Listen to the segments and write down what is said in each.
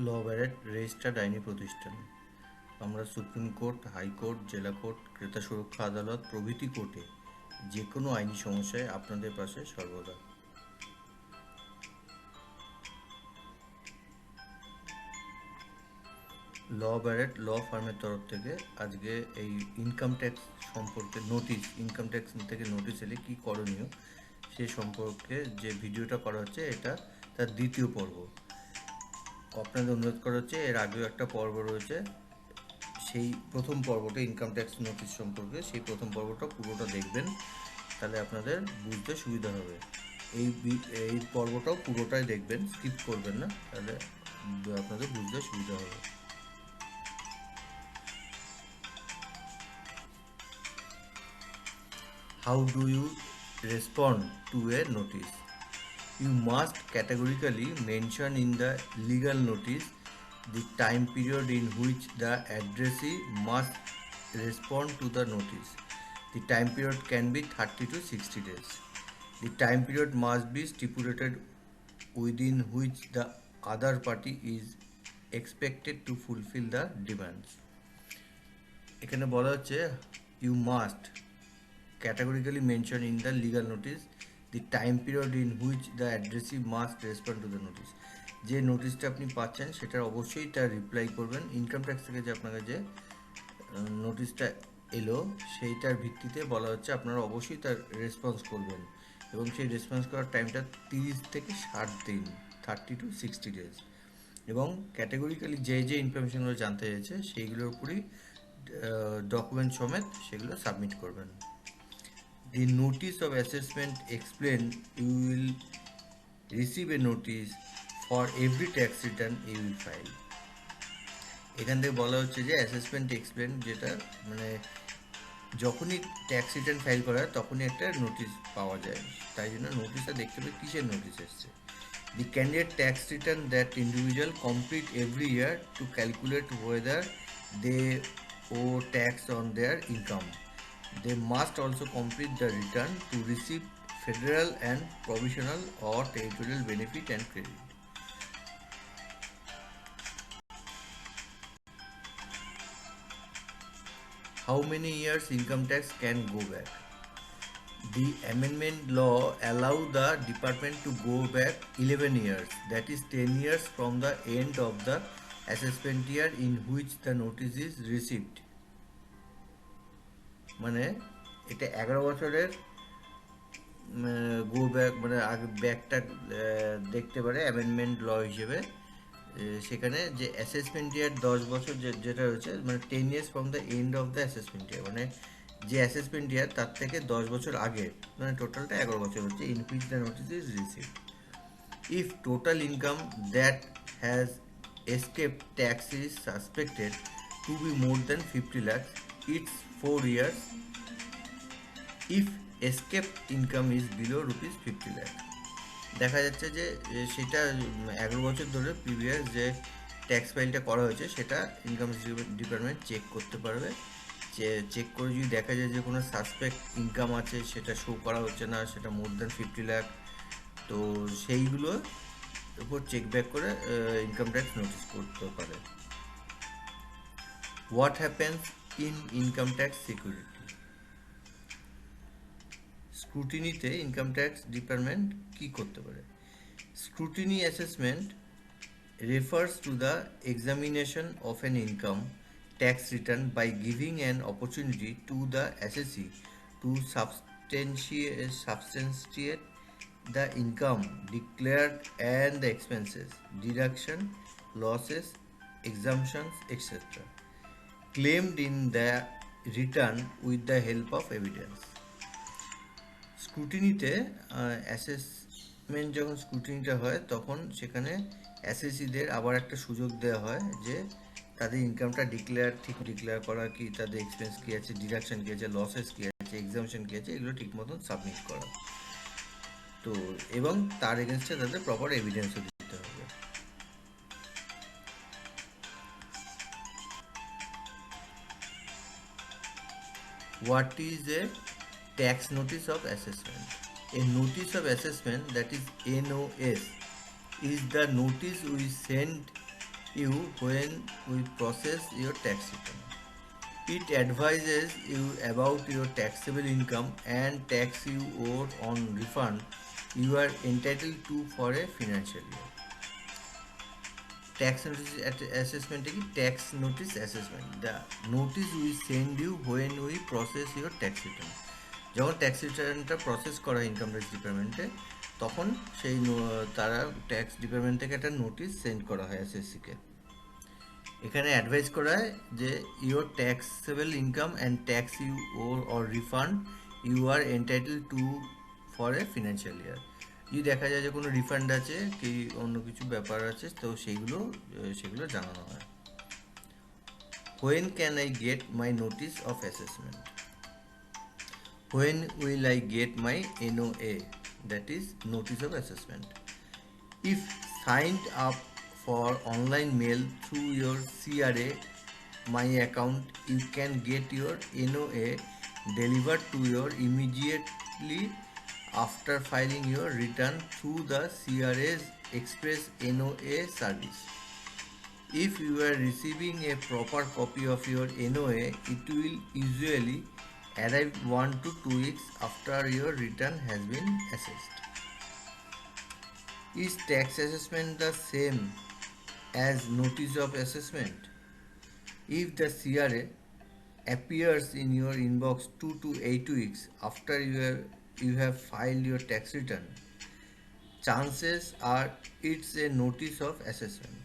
ল Barrett registered আইনি প্রতিষ্ঠান। আমরা সুপ্রিম কোর্ট, হাইকোর্ট, জেলা কোর্ট, ক্রেতা সুরক্ষা আদালত প্রভৃতি কোর্টে যে কোনো আইনি সমস্যায় আপনাদের পাশে সর্বদা। ল ব্যারেট ল ফার্মের তরফ থেকে আজকে এই ইনকাম ট্যাক্স সম্পর্কে নোটিশ, ইনকাম ট্যাক্স থেকে নোটিশ এলে কী করণীয় সে সম্পর্কে যে ভিডিওটা করা হচ্ছে, এটা তার দ্বিতীয় পর্ব। আপনাদের অনুরোধ করা হচ্ছে, এর আগেও একটা পর্ব রয়েছে, সেই প্রথম পর্বটা ইনকাম ট্যাক্স নোটিশ সম্পর্কে, সেই প্রথম পর্বটা পুরোটা দেখবেন, তাহলে আপনাদের বুঝতে সুবিধা হবে। এই পর্বটাও পুরোটাই দেখবেন, স্কিপ করবেন না, তাহলে আপনাদের বুঝতে সুবিধা হবে। How do you respond to a notice? You must categorically mention in the legal notice the time period in which the addressee must respond to the notice. The time period can be 30 to 60 days. The time period must be stipulated within which the other party is expected to fulfill the demands. এখানে বলা হচ্ছে you must categorically mention in the legal notice the time period in which the addressee must respond to the notice. যে নোটিশটা আপনি পাচ্ছেন সেটার অবশ্যই তার রিপ্লাই করবেন। ইনকাম ট্যাক্স থেকে যে আপনাকে যে নোটিশটা এলো সেইটার ভিত্তিতে বলা হচ্ছে আপনারা অবশ্যই তার রেসপন্স করবেন, এবং সেই রেসপন্স করার টাইমটা 30 থেকে 60 দিন, 30 to 60 ডেজ। এবং ক্যাটেগরিক্যালি যে যে ইনফরমেশনগুলো জানতে চাইছে সেইগুলোর উপরই ডকুমেন্ট সমেত সেগুলো সাবমিট করবেন। The notice of assessment explain you will receive a notice for every tax return you will file. এখান থেকে বলা হচ্ছে যে অ্যাসেসমেন্ট এক্সপ্লেন, যেটা মানে যখনই ট্যাক্স রিটার্ন ফাইল করা হয় তখনই একটা নোটিশ পাওয়া যায়, তাই জন্য নোটিশটা দেখতে হবে কিসের নোটিশ এসছে। The candidate tax return that individual complete every year to calculate whether they owe tax on their income. They must also complete the return to receive federal and provisional or territorial benefit and credit. How many years income tax can go back? The amendment law allow the department to go back 11 years, that is 10 years from the end of the assessment year in which the notice is received. মানে এটা 11 বছরের go back, মানে আগে ব্যাকটা দেখতে পারে amendment ল হিসেবে। সেখানে যে অ্যাসেসমেন্ট ইয়ার 10 বছর যেটা রয়েছে, মানে 10 years from the end of the assessment ইয়ার, মানে যে অ্যাসেসমেন্ট ইয়ার তার থেকে 10 বছর আগে, মানে টোটালটা 11 বছর হচ্ছে, in which the notice is received. If total income that has escaped tax is suspected to be more than 50 lakhs, it's 4 years. If escaped income is below rupees 50 lakh, দেখা যাচ্ছে যে সেটা 11 বছর ধরে প্রিভিয়াস যে ট্যাক্স ফাইলটা করা হয়েছে সেটা ইনকাম ডিপার্টমেন্ট চেক করতে পারবে। চেক করে যদি দেখা যায় যে কোনো সাসপেক্ট ইনকাম আছে, সেটা শো করা হচ্ছে না, সেটা মোর দ্যান 50 লাখ, তো সেইগুলো উপর চেক ব্যাক করে ইনকাম ট্যাক্স নোটিস করতে পারে। What happens in income tax security? স্ক্রুটিনিতে ইনকাম ট্যাক্স ডিপার্টমেন্ট কী করতে পারে? Scrutiny assessment refers to the examination of an income tax return by giving an opportunity to the assessee to substantiate the income declared and the expenses, deduction, losses, exemptions, etc. claimed in the return with the help of evidence. স্ক্রুটিনিতে assessment যখন স্ক্রুটিনিটা হয় তখন সেখানে অ্যাসেসিদের আবার একটা সুযোগ দেওয়া হয় যে তাদের ইনকামটা ঠিক ডিক্লেয়ার করা, কি তাদের এক্সপেন্স কী আছে, ডিডাকশন কী আছে, লসেস কী আছে, এক্সামশন কী আছে, এগুলো ঠিক মতন সাবমিট করা, তো এবং তার এগেনস্টে তাদের প্রপার এভিডেন্সও দিতে হবে। What is a tax notice of assessment? A notice of assessment, that is NOS, is the notice we send you when we process your tax return. It advises you about your taxable income and tax you owe on refund you are entitled to for a financial year. Tax notice assessment কি tax notice assessment, the notice we send you when we process your tax return. যখন tax রিটার্নটা process করা হয় income tax ডিপার্টমেন্টে, তখন সেই তারা tax department থেকে একটা নোটিশ সেন্ড করা হয় এসএসসিকে। এখানে অ্যাডভাইস করা হয় যে your taxable income and tax you or refund you are entitle to for a financial year. যদি দেখা যায় যে কোনো রিফান্ড আছে কি অন্য কিছু ব্যাপার আছে, তো সেগুলো জানানো হয়। When can I get my notice of assessment? When will I get my NOA, that is notice of assessment? If signed up for online mail through your CRA my account, you can get your NOA delivered to your immediately after filing your return through the CRA's Express NOA service. If you are receiving a proper copy of your NOA, it will usually arrive 1 to 2 weeks after your return has been assessed. Is tax assessment the same as notice of assessment? If the CRA appears in your inbox 2 to 8 weeks after you have filed your tax return, chances are it's a notice of assessment.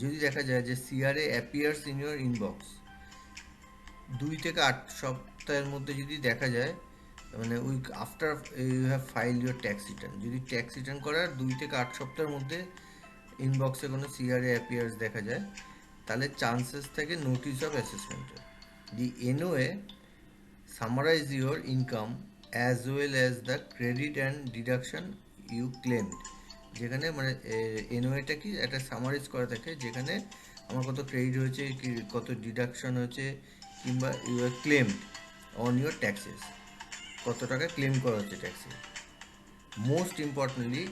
যদি দেখা যায় যে CRA appears in your inbox 2 থেকে 8 সপ্তাহের মধ্যে যদি দেখা যায়, মানে week after you have file your tax return, যদি ট্যাক্স রিটার্ন করার 2 থেকে 8 সপ্তাহের মধ্যে ইনবক্সে কোনো CRA অ্যাপিয়ার্স দেখা যায়, তাহলে চান্সেস থাকে নোটিস অফ অ্যাসেসমেন্টের। The NOA summarize your income as well as the credit and deduction you claimed. যেখানে মানে NOAটা কি একটা সামারাইজ করা থাকে, যেখানে আমার কত ক্রেডিট হয়েছে, কত ডিডাকশন হয়েছে, কিংবা you are claimed on your taxes, কত টাকা ক্লেম করা হচ্ছে ট্যাক্সে। Most importantly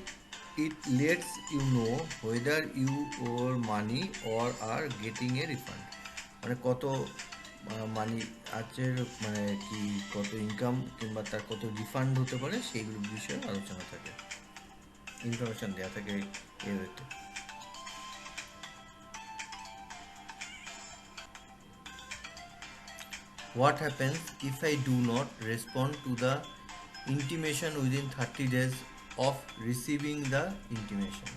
it lets you know whether you owe money or are getting a refund, মানে কত মানি আছে, মানে কি কত ইনকাম কিংবা তার কত রিফান্ড হতে পারে, সেইগুলোর বিষয়ে আলোচনা থাকে, ইনফরমেশান দেওয়া থাকে এতে। What happens if I do not respond to the intimation within 30 days of receiving the intimation?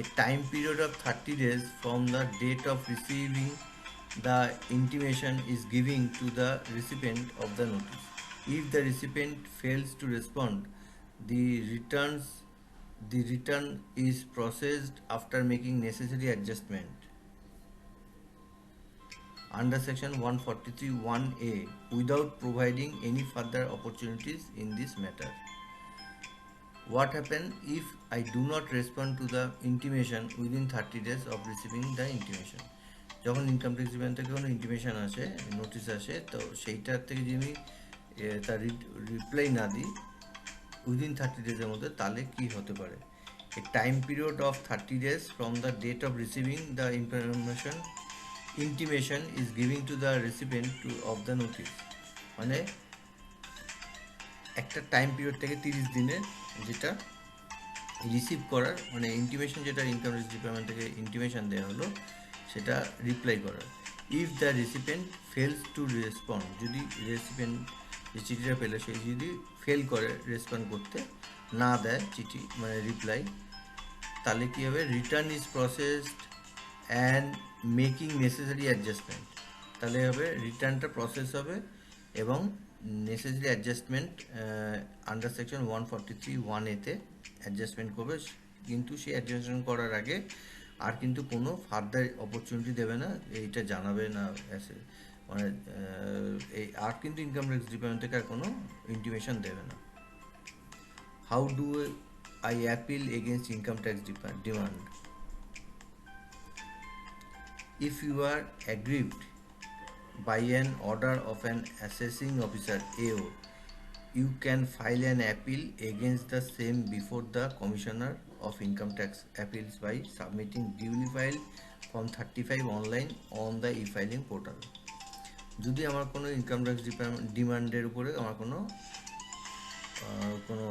A time period of 30 days from the date of receiving the intimation is given to the recipient of the notice. If the recipient fails to respond, the return is processed after making necessary adjustment under section 143(1)(a) without providing any further opportunities in this matter. What happens if I do not respond to the intimation within 30 days of receiving the intimation? যখন income tax department থেকে কোনো intimation আসে, notice আসে, তো সেইটার থেকে যদি আমি তার রিপ্লাই না দিই উইদিন 30 ডেজের মধ্যে, তাহলে কি হতে পারে? এ time period of 30 days from the date of receiving the intimation is giving to the recipient of the notice, মানে একটা টাইম পিরিয়ড থেকে 30 দিনের যেটা রিসিভ করার, মানে ইন্টিমেশন যেটা ইনকাম ট্যাক্স ডিপার্টমেন্ট থেকে ইন্টিমেশন দেওয়া হলো সেটা রিপ্লাই করার। If the recipient fails to respond, যদি রেসিপিয়েন্ট যে চিঠিটা পেলে সে যদি ফেল করে রেসপন্ড করতে না দেয় চিঠি মানে রিপ্লাই, তাহলে কী হবে? Return is processed and making necessary adjustment, তাহলে হবে রিটার্নটা প্রসেস হবে এবং নেসেসারি অ্যাডজাস্টমেন্ট আন্ডার সেকশন 143(1)(a)তে অ্যাডজাস্টমেন্ট করবে, কিন্তু সেই অ্যাডজাস্টমেন্ট করার আগে আর কিন্তু কোনো ফার্দার অপরচুনিটি দেবে না, এইটা জানাবে না, মানে এই আর কিন্তু ইনকাম ট্যাক্স ডিপার্টমেন্ট থেকে আর কোনো ইন্টিমেশন দেবে না। How do I appeal against income tax demand? If you are aggrieved by an order of an assessing officer AO, you can file an appeal against the same before the Commissioner of income tax appeals by submitting duly filed Form 35 online on the e-filing portal. যদি আমার কোনো income tax ডিমান্ডের উপরে আমার কোনো কোনো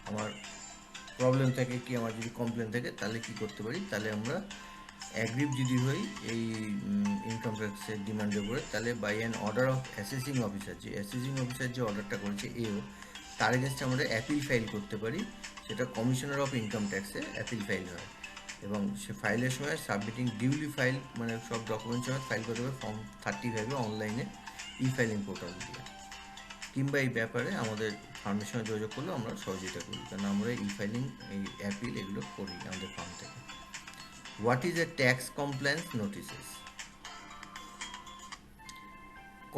আমার problem থাকে কি আমার যদি কমপ্লেন থাকে তাহলে কি করতে পারি, তাহলে আমরা অ্যাগ্রিভ যদি হই এই ইনকাম ট্যাক্সের ডিমান্ডের উপরে, তাহলে by an order of assessing officer, যে অ্যাসেসিং অফিসার যে অর্ডারটা করেছে এও, তার এগেনস্টে আমরা অ্যাপিল ফাইল করতে পারি। সেটা কমিশনার অফ ইনকাম ট্যাক্সে অ্যাপিল ফাইল হয় এবং সে ফাইলের সময় সাবমিটিং ডিউলি ফাইল মানে সব ডকুমেন্টস সময় ফাইল করতে হবে ফর্ম 35 অনলাইনে ই-ফাইলিং পোর্টাল দিয়ে, কিংবা এই ব্যাপারে আমাদের ফার্মের সঙ্গে যোগাযোগ করলেও আমরা সহযোগিতা করি, কারণ আমরা ই-ফাইলিং এই অ্যাপিল এগুলো করি আমাদের ফার্ম থেকে। What is a tax compliance notices?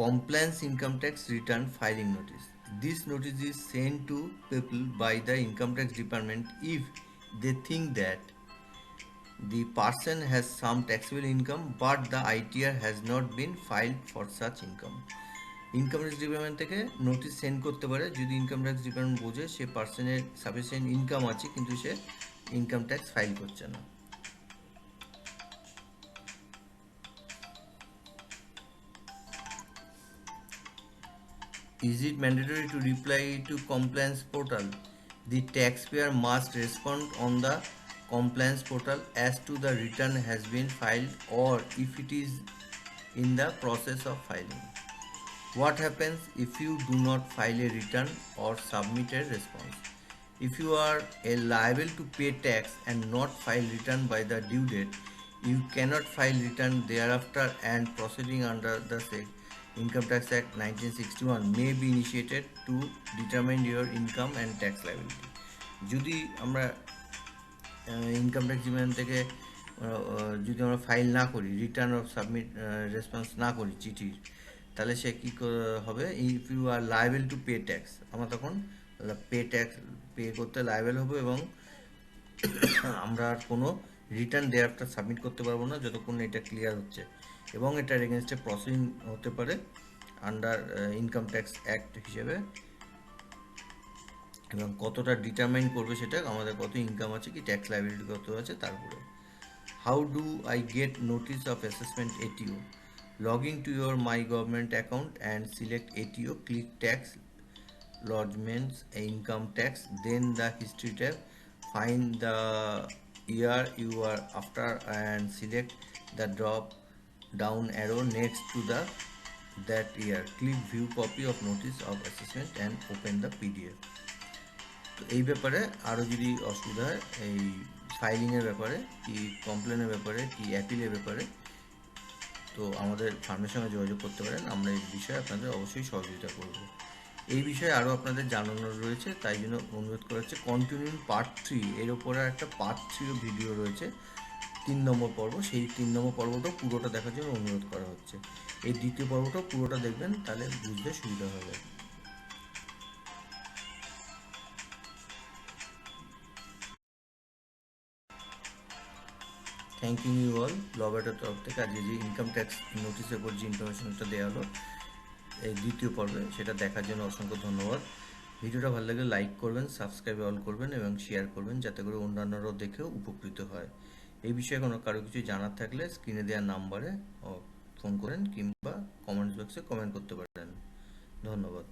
Compliance income tax return filing notice. This notice is sent to people by the income tax department if they think that the person has some taxable income but the ITR has not been filed for such income. Income tax department থেকে notice send করতে পারে যদি income tax department বোঝে সে পার্সনের sufficient income আছে কিন্তু সে income tax file করছে না। Is it mandatory to reply to compliance portal? The taxpayer must respond on the compliance portal as to the return has been filed or if it is in the process of filing. What happens if you do not file a return or submit a response? If you are liable to pay tax and not file return by the due date, you cannot file return thereafter and proceeding under the Income Tax Act 1961 may be initiated to determine your income and tax liability. যদি আমরা income tax department থেকে যদি আমরা file না করি, return of submit response না করি চিঠির, তাহলে সে কী হবে, if you are liable to pay tax, আমরা তখন পে করতে লায়েবল হবো এবং আমরা আর কোনো রিটার্ন দেয়ার আফটার সাবমিট করতে পারবো না যতক্ষণ এটা ক্লিয়ার হচ্ছে, এবং এটার এগেনস্টে প্রসিডিং হতে পারে আন্ডার ইনকাম ট্যাক্স অ্যাক্ট হিসেবে, এবং কতটা ডিটারমাইন করবে সেটা আমাদের কত ইনকাম আছে কি ট্যাক্স লায়াবিলিটি কত আছে তারপরে। How do I get notice of assessment এটিও? Logging to your My Government account and select ATO, click Tax Lodgements, Income Tax, then the History tab, find the year you are after and select the drop down arrow next to that year. Click View Copy of Notice of Assessment and open the PDF. তো এই ব্যাপারে আরও যদি অসুবিধা হয় এই ফাইলিংয়ের ব্যাপারে কি কমপ্লেনের ব্যাপারে কি অ্যাপিলের ব্যাপারে, তো আমাদের ফার্মের সঙ্গে যোগাযোগ করতে পারেন, আমরা এই বিষয়ে আপনাদের অবশ্যই সহযোগিতা করব। এই বিষয়ে আরও আপনাদের জানানোর রয়েছে, তাই জন্য অনুরোধ করা হচ্ছে কন্টিনিউ পার্ট 3 এর ওপরে একটা পার্ট 3 ভিডিও রয়েছে 3 নম্বর পর্ব, সেই 3 নম্বর পর্বটাও পুরোটা দেখার জন্য অনুরোধ করা হচ্ছে। এই দ্বিতীয় পর্বটাও পুরোটা দেখবেন, তাহলে বুঝতে সুবিধা হবে। Thank you all. লবার্টের তরফ থেকে আজকে যে ইনকাম ট্যাক্স নোটিসের উপর যে ইনফরমেশনটা দেওয়া হলো এই দ্বিতীয় পর্বে, সেটা দেখার জন্য অসংখ্য ধন্যবাদ। ভিডিওটা ভালো লাগলে লাইক করবেন, সাবস্ক্রাইব অল করবেন এবং শেয়ার করবেন যাতে করে অন্যান্যরাও দেখেও উপকৃত হয়। এই বিষয়ে কোনো কারো কিছু জানার থাকলে স্ক্রিনে দেওয়া নাম্বারে ফোন করেন কিংবা কমেন্টস বক্সে কমেন্ট করতে পারেন। ধন্যবাদ।